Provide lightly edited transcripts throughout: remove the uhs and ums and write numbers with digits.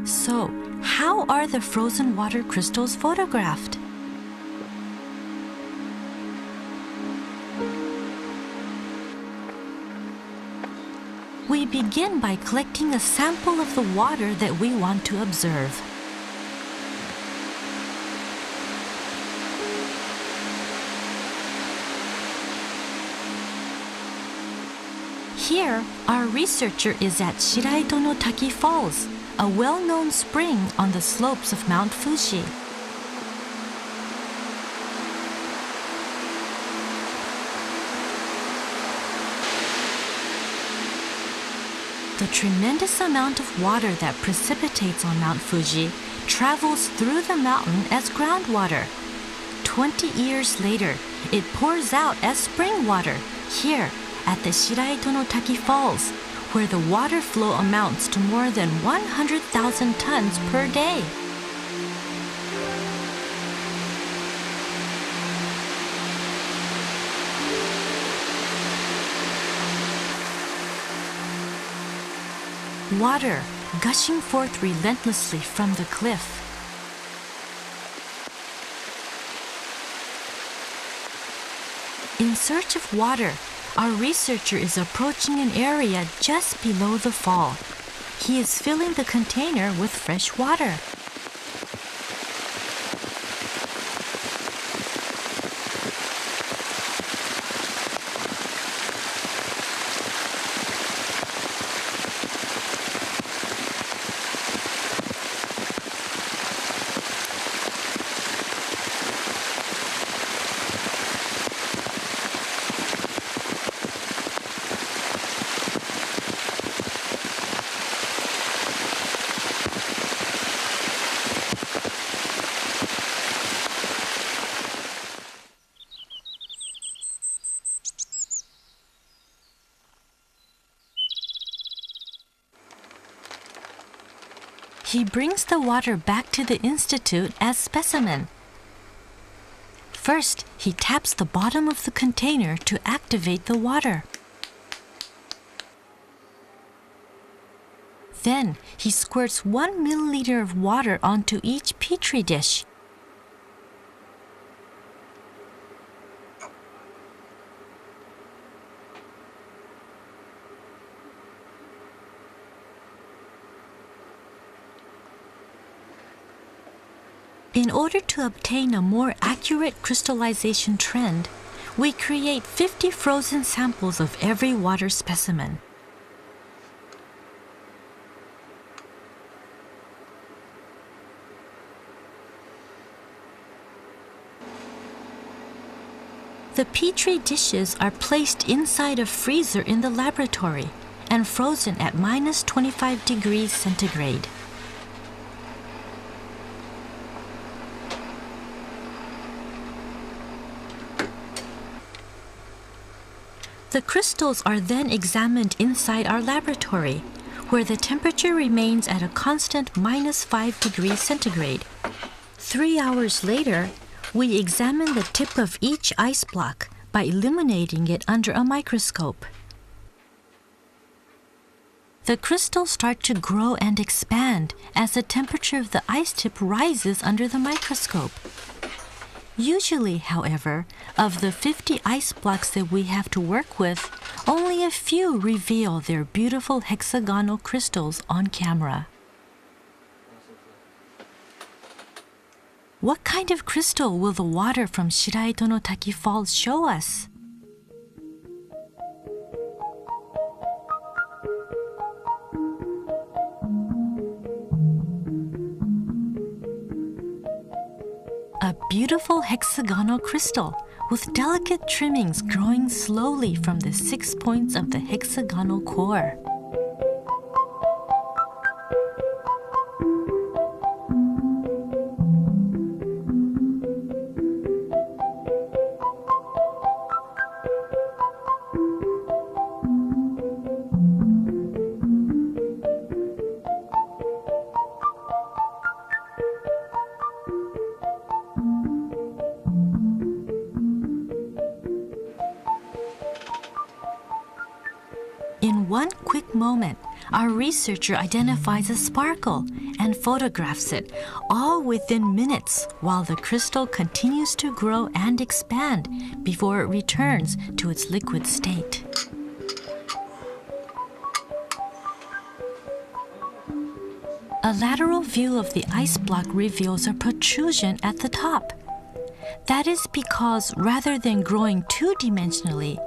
So, how are the frozen water crystals photographed? We begin by collecting a sample of the water that we want to observe. Here, our researcher is at Shiraito no Taki Falls, a well-known spring on the slopes of Mount Fuji. The tremendous amount of water that precipitates on Mount Fuji travels through the mountain as groundwater. 20 years later, it pours out as spring water here at the Shiraito no Taki Falls, where the water flow amounts to more than 100,000 tons per day. Water gushing forth relentlessly from the cliff. In search of water, our researcher is approaching an area just below the fall. He is filling the container with fresh water. He brings the water back to the institute as specimen. First, he taps the bottom of the container to activate the water. Then, he squirts 1 milliliter of water onto each petri dish. In order to obtain a more accurate crystallization trend, we create 50 frozen samples of every water specimen. The petri dishes are placed inside a freezer in the laboratory and frozen at -25 degrees centigrade. The crystals are then examined inside our laboratory, where the temperature remains at a constant -5 degrees centigrade. 3 hours later, we examine the tip of each ice block by illuminating it under a microscope. The crystals start to grow and expand as the temperature of the ice tip rises under the microscope. Usually, however, of the 50 ice blocks that we have to work with, only a few reveal their beautiful hexagonal crystals on camera. What kind of crystal will the water from Shiraito no Taki Falls show us? A beautiful hexagonal crystal with delicate trimmings growing slowly from the 6 points of the hexagonal core. In one quick moment, our researcher identifies a sparkle and photographs it, all within minutes, while the crystal continues to grow and expand before it returns to its liquid state. A lateral view of the ice block reveals a protrusion at the top. That is because rather than growing two-dimensionally,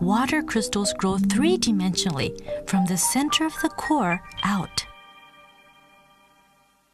water crystals grow three-dimensionally from the center of the core out.